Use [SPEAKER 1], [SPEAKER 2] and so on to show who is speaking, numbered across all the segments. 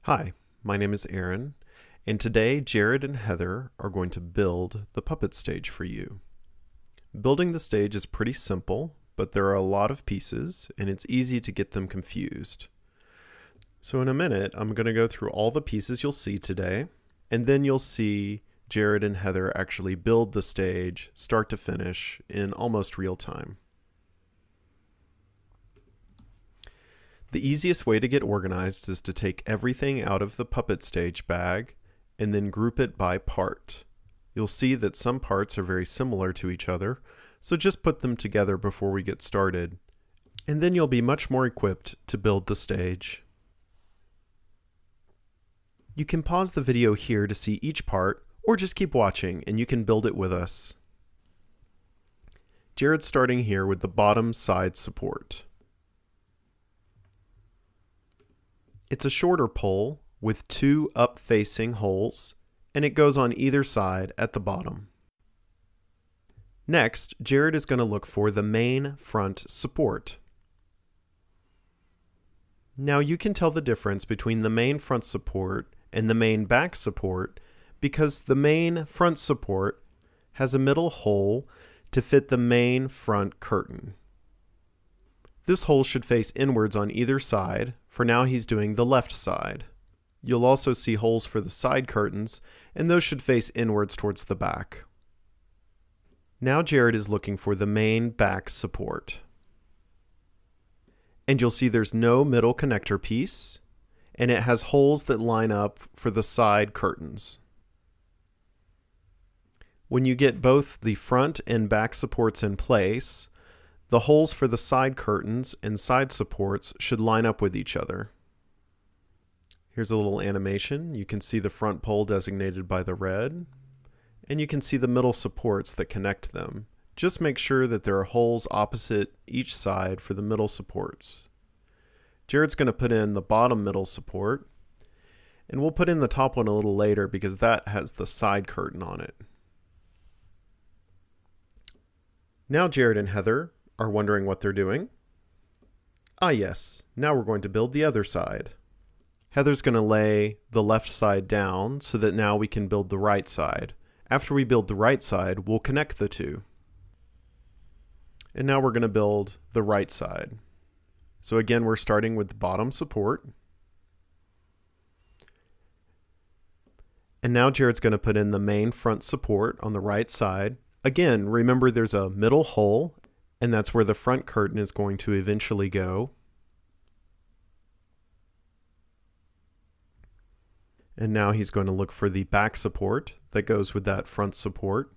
[SPEAKER 1] Hi, my name is Aaron, and today Jared and Heather are going to build the puppet stage for you. Building the stage is pretty simple, but there are a lot of pieces, and it's easy to get them confused. So in a minute, I'm going to go through all the pieces you'll see today, and then you'll see Jared and Heather actually build the stage start to finish in almost real time. The easiest way to get organized is to take everything out of the puppet stage bag and then group it by part. You'll see that some parts are very similar to each other, so just put them together before we get started, and then you'll be much more equipped to build the stage. You can pause the video here to see each part, or just keep watching and you can build it with us. Jared's starting here with the bottom side support. It's a shorter pole with two up-facing holes, and it goes on either side at the bottom. Next, Jared is going to look for the main front support. Now you can tell the difference between the main front support and the main back support because the main front support has a middle hole to fit the main front curtain. This hole should face inwards on either side. For now, he's doing the left side. You'll also see holes for the side curtains, and those should face inwards towards the back. Now Jared is looking for the main back support. And you'll see there's no middle connector piece, and it has holes that line up for the side curtains. When you get both the front and back supports in place, the holes for the side curtains and side supports should line up with each other. Here's a little animation. You can see the front pole designated by the red, and you can see the middle supports that connect them. Just make sure that there are holes opposite each side for the middle supports. Jared's going to put in the bottom middle support, and we'll put in the top one a little later because that has the side curtain on it. Now Jared and Heather are wondering what they're doing. Ah yes, now we're going to build the other side. Heather's going to lay the left side down so that now we can build the right side. After we build the right side, we'll connect the two. And now we're going to build the right side. So again, we're starting with the bottom support. And now Jared's going to put in the main front support on the right side. Again, remember there's a middle hole, and that's where the front curtain is going to eventually go. And now he's going to look for the back support that goes with that front support.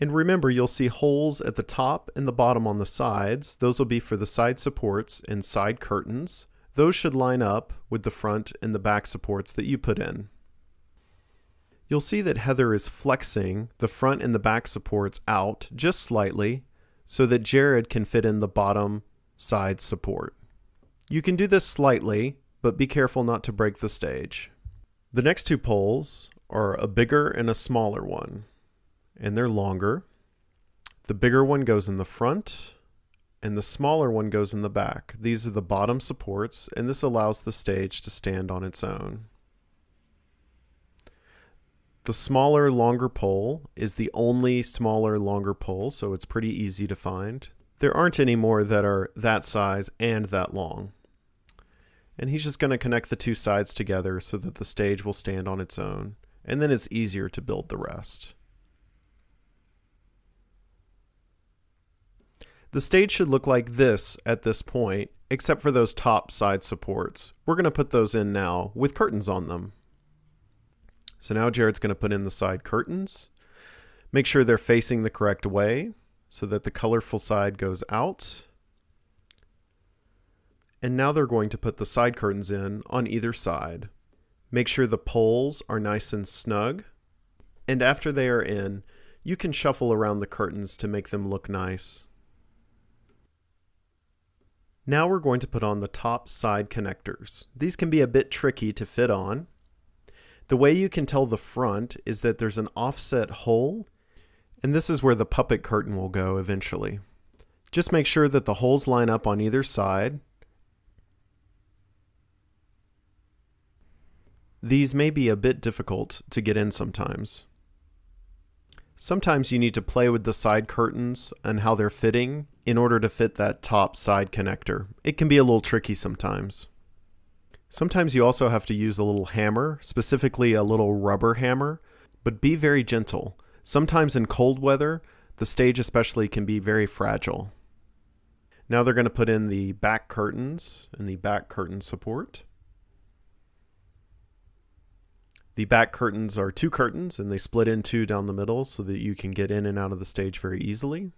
[SPEAKER 1] And remember, you'll see holes at the top and the bottom on the sides. Those will be for the side supports and side curtains. Those should line up with the front and the back supports that you put in. You'll see that Heather is flexing the front and the back supports out just slightly so that Jared can fit in the bottom side support. You can do this slightly, but be careful not to break the stage. The next two poles are a bigger and a smaller one, and they're longer. The bigger one goes in the front, and the smaller one goes in the back. These are the bottom supports, and this allows the stage to stand on its own. The smaller, longer pole is the only smaller, longer pole, so it's pretty easy to find. There aren't any more that are that size and that long. And he's just going to connect the two sides together so that the stage will stand on its own, and then it's easier to build the rest. The stage should look like this at this point, except for those top side supports. We're going to put those in now with curtains on them. So now Jared's going to put in the side curtains. Make sure they're facing the correct way so that the colorful side goes out. And now they're going to put the side curtains in on either side. Make sure the poles are nice and snug. And after they are in, you can shuffle around the curtains to make them look nice. Now we're going to put on the top side connectors. These can be a bit tricky to fit on. The way you can tell the front is that there's an offset hole, and this is where the puppet curtain will go eventually. Just make sure that the holes line up on either side, These may be a bit difficult to get in sometimes. Sometimes you need to play with the side curtains and how they're fitting in order to fit that top side connector. It can be a little tricky sometimes. Sometimes you also have to use a little hammer, specifically a little rubber hammer, but be very gentle. Sometimes in cold weather, the stage especially can be very fragile. Now they're going to put in the back curtains and the back curtain support. The back curtains are 2 curtains and they split in 2 down the middle so that you can get in and out of the stage very easily.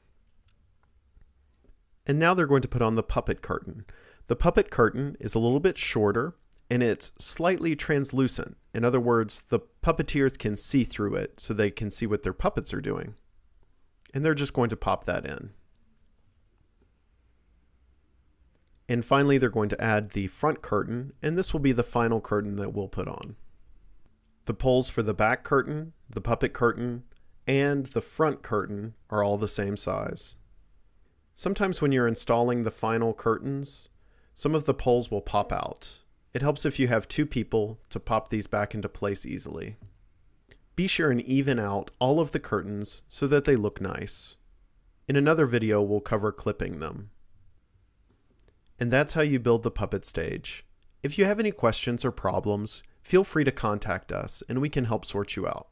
[SPEAKER 1] And now they're going to put on the puppet curtain. The puppet curtain is a little bit shorter and it's slightly translucent. In other words, the puppeteers can see through it so they can see what their puppets are doing. And they're just going to pop that in. And finally, they're going to add the front curtain, and this will be the final curtain that we'll put on. The poles for the back curtain, the puppet curtain, and the front curtain are all the same size. Sometimes when you're installing the final curtains, some of the poles will pop out. It helps if you have 2 people to pop these back into place easily. Be sure and even out all of the curtains so that they look nice. In another video, we'll cover clipping them. And that's how you build the puppet stage. If you have any questions or problems, feel free to contact us and we can help sort you out.